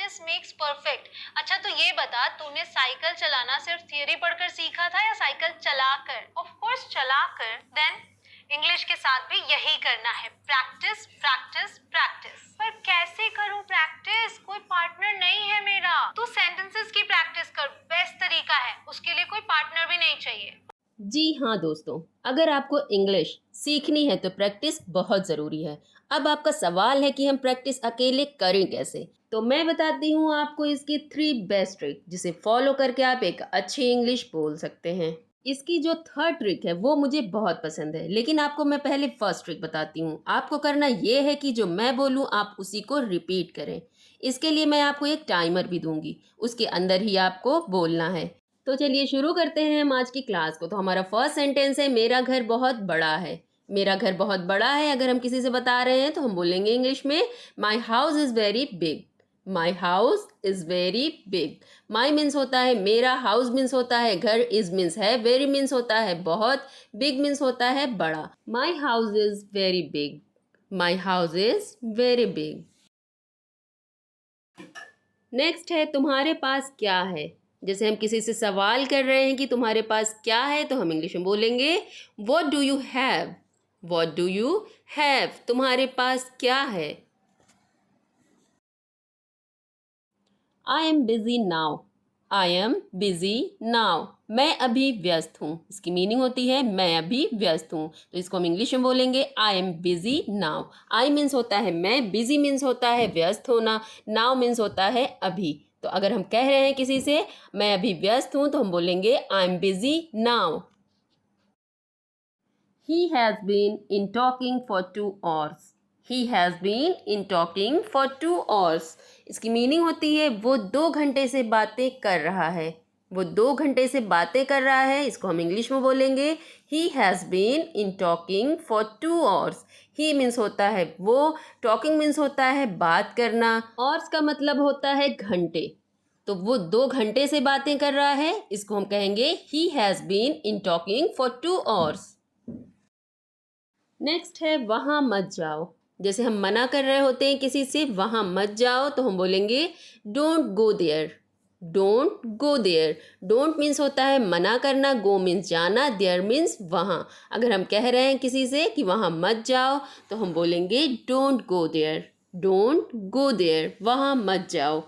Practice makes perfect. अच्छा तो ये बता, तूने साइकिल चलाना सिर्फ थियरी पढ़कर सीखा था या साइकिल चलाकर? ऑफ कोर्स चलाकर। देन इंग्लिश के साथ भी यही करना है, प्रैक्टिस प्रैक्टिस प्रैक्टिस। पर कैसे करूं प्रैक्टिस? कोई पार्टनर नहीं है मेरा। तू सेंटेंसेस की प्रैक्टिस कर, बेस्ट तरीका है, उसके लिए कोई पार्टनर भी नहीं चाहिए। जी हाँ दोस्तों, अगर आपको इंग्लिश सीखनी है तो प्रैक्टिस बहुत ज़रूरी है। अब आपका सवाल है कि हम प्रैक्टिस अकेले करें कैसे, तो मैं बताती हूँ आपको इसकी 3 बेस्ट ट्रिक, जिसे फॉलो करके आप एक अच्छी इंग्लिश बोल सकते हैं। इसकी जो थर्ड ट्रिक है वो मुझे बहुत पसंद है, लेकिन आपको मैं पहले फर्स्ट ट्रिक बताती हूँ। आपको करना ये है कि जो मैं बोलूँ आप उसी को रिपीट करें। इसके लिए मैं आपको एक टाइमर भी दूंगी, उसके अंदर ही आपको बोलना है। तो चलिए शुरू करते हैं हम आज की क्लास को। तो हमारा फर्स्ट सेंटेंस है, मेरा घर बहुत बड़ा है। मेरा घर बहुत बड़ा है अगर हम किसी से बता रहे हैं तो हम बोलेंगे इंग्लिश में my house is very big. My house is very big. My means होता है मेरा, हाउस मीन्स होता है घर, इज मीन्स है, वेरी मीन्स होता है बहुत, बिग मीन्स होता है बड़ा। My house is very big. My house is very big. Next है तुम्हारे पास क्या है। जैसे हम किसी से सवाल कर रहे हैं कि तुम्हारे पास क्या है, तो हम इंग्लिश में बोलेंगे what do you have. What do you have, तुम्हारे पास क्या है। I am busy now. I am busy now, मैं अभी व्यस्त हूँ। इसकी मीनिंग होती है मैं अभी व्यस्त हूँ, तो इसको हम इंग्लिश में बोलेंगे I am busy now. I means होता है मैं, बिजी मीन्स होता है व्यस्त होना, नाउ मीन्स होता है अभी। तो अगर हम कह रहे हैं किसी से मैं अभी व्यस्त हूँ तो हम बोलेंगे I am busy now. He has been in talking for 2 hours. He has been in talking for 2 hours. इसकी मीनिंग होती है वो 2 घंटे से बातें कर रहा है। वो 2 घंटे से बातें कर रहा है, इसको हम इंग्लिश में बोलेंगे He has been in talking for 2 hours. He means होता है वो, talking मीन्स होता है बात करना, hours का मतलब होता है घंटे। तो वो 2 घंटे से बातें कर रहा है, इसको हम कहेंगे He has been in talking for 2 hours. Next है वहाँ मत जाओ। जैसे हम मना कर रहे होते हैं किसी से वहाँ मत जाओ, तो हम बोलेंगे don't go there. Don't go there. Don't means होता है मना करना, गो मीन्स जाना, देयर मीन्स वहाँ। अगर हम कह रहे हैं किसी से कि वहाँ मत जाओ तो हम बोलेंगे don't go there. Don't go there, वहाँ मत जाओ।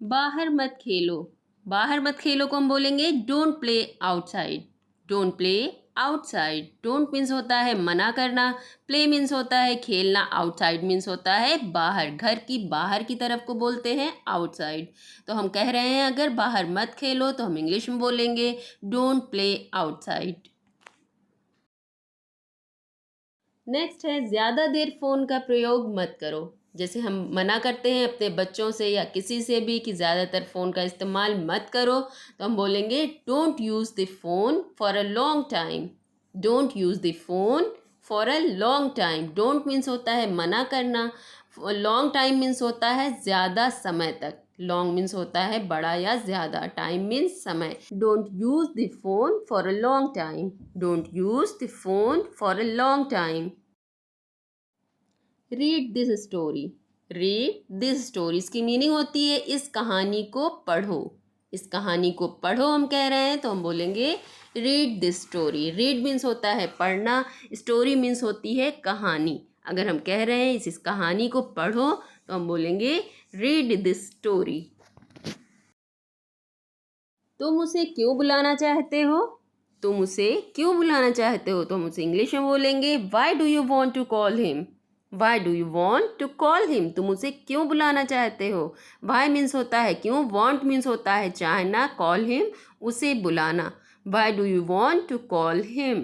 बाहर मत खेलो। बाहर मत खेलो को हम बोलेंगे don't play outside. Don't play outside. Don't means होता है मना करना, प्ले मीन्स होता है खेलना, आउटसाइड मीन्स होता है बाहर, घर की बाहर की तरफ को बोलते हैं आउटसाइड। तो हम कह रहे हैं अगर बाहर मत खेलो तो हम इंग्लिश में बोलेंगे डोंट प्ले आउटसाइड। नेक्स्ट है ज़्यादा देर फ़ोन का प्रयोग मत करो। जैसे हम मना करते हैं अपने बच्चों से या किसी से भी कि ज़्यादातर फ़ोन का इस्तेमाल मत करो, तो हम बोलेंगे don't use the phone for a long time. Don't use the phone for a long time. Don't means होता है मना करना, लॉन्ग टाइम मीन्स होता है ज़्यादा समय तक। लॉन्ग मीन्स होता है बड़ा या ज़्यादा, टाइम मीन्स समय। Don't use the phone for a long time. Don't use the phone for a long time. Read this story. Read this story, इसकी मीनिंग होती है इस कहानी को पढ़ो। इस कहानी को पढ़ो हम कह रहे हैं तो हम बोलेंगे read this story. Read means होता है पढ़ना, स्टोरी मीन्स होती है कहानी। अगर हम कह रहे हैं इस कहानी को पढ़ो तो हम बोलेंगे रीड दिस स्टोरी। तुम उसे क्यों बुलाना चाहते हो। तुम उसे क्यों बुलाना चाहते हो, तो हम उसे इंग्लिश में बोलेंगे why do you want to call him. Why do you want to call him, तुम उसे क्यों बुलाना चाहते हो। वाई मीन्स होता है क्यों, वॉन्ट मीन्स होता है चाहना, कॉल हिम उसे बुलाना। Why do you want to call him.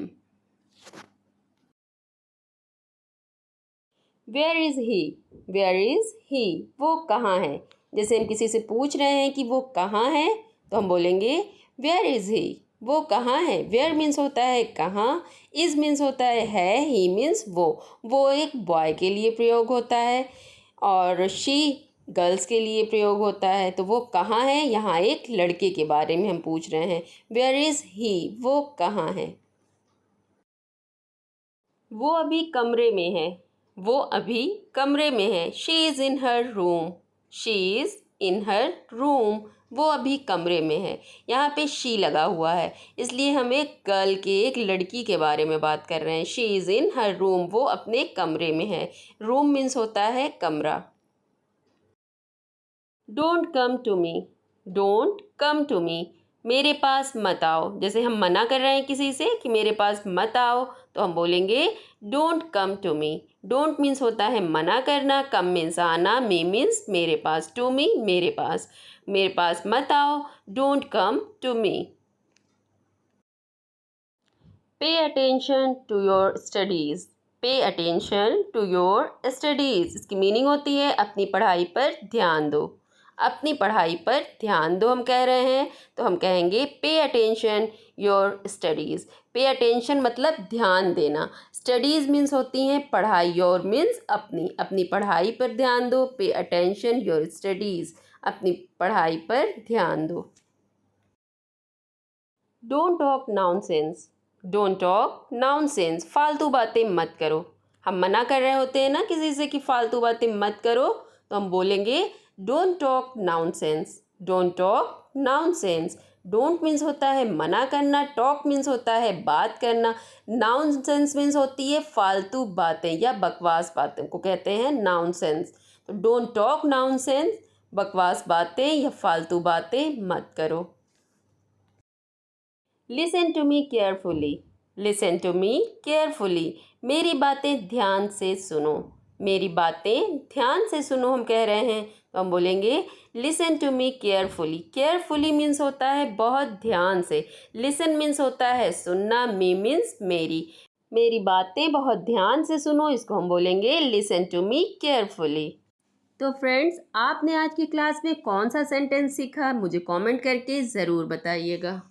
Where is he. Where is he, वो कहाँ है। जैसे हम किसी से पूछ रहे हैं कि वो कहाँ है तो हम बोलेंगे वेयर इज़ ही, वो कहाँ है। वेयर मीन्स होता है कहाँ, इज़ मीन्स होता है, ही मीन्स वो एक बॉय के लिए प्रयोग होता है और शी गर्ल्स के लिए प्रयोग होता है। तो वो कहाँ है, यहाँ एक लड़के के बारे में हम पूछ रहे हैं। वेयर इज़ ही, वो कहाँ है। वो अभी कमरे में है। वो अभी कमरे में है। She is in her room. She is in her room. वो अभी कमरे में है। यहाँ पे शी लगा हुआ है, इसलिए हम एक गर्ल के, एक लड़की के बारे में बात कर रहे हैं। She is in her room. वो अपने कमरे में है। रूम मीन्स होता है कमरा। Don't come to me. Don't come to me. मेरे पास मत आओ। जैसे हम मना कर रहे हैं किसी से कि मेरे पास मत आओ, तो हम बोलेंगे don't come to me. Don't means होता है मना करना, कम मीन्स आना, मी मीन्स मेरे पास, टू मी मेरे पास। मेरे पास मत आओ, don't come to me. Pay attention to your studies. Pay attention to your studies, इसकी मीनिंग होती है अपनी पढ़ाई पर ध्यान दो। अपनी पढ़ाई पर ध्यान दो हम कह रहे हैं, तो हम कहेंगे pay attention your studies. Pay attention मतलब ध्यान देना। स्टडीज़ मीन्स होती हैं पढ़ाई, योर मीन्स अपनी। अपनी पढ़ाई पर ध्यान दो। पे अटेंशन योर स्टडीज़, अपनी पढ़ाई पर ध्यान दो। Don't talk nonsense. Don't talk nonsense, फालतू बातें मत करो। हम मना कर रहे होते हैं ना किसी से कि फालतू बातें मत करो, तो हम बोलेंगे don't talk nonsense. Don't talk nonsense. Don't means होता है मना करना, टॉक मीन्स होता है बात करना, नॉनसेंस मीन्स होती है फालतू बातें या बकवास बातें को कहते हैं नॉनसेंस। तो डोंट टॉक नॉनसेंस, बकवास बातें या फालतू बातें मत करो। Listen to me carefully. Listen to me carefully, मेरी बातें ध्यान से सुनो। मेरी बातें ध्यान से सुनो हम कह रहे हैं, तो हम बोलेंगे listen to me carefully. Carefully means होता है बहुत ध्यान से। लिसन मीन्स होता है सुनना, मी मीन्स मेरी। मेरी बातें बहुत ध्यान से सुनो, इसको हम बोलेंगे लिसन टू मी केयरफुली। तो फ्रेंड्स, आपने आज की क्लास में कौन सा सेंटेंस सीखा मुझे कमेंट करके ज़रूर बताइएगा।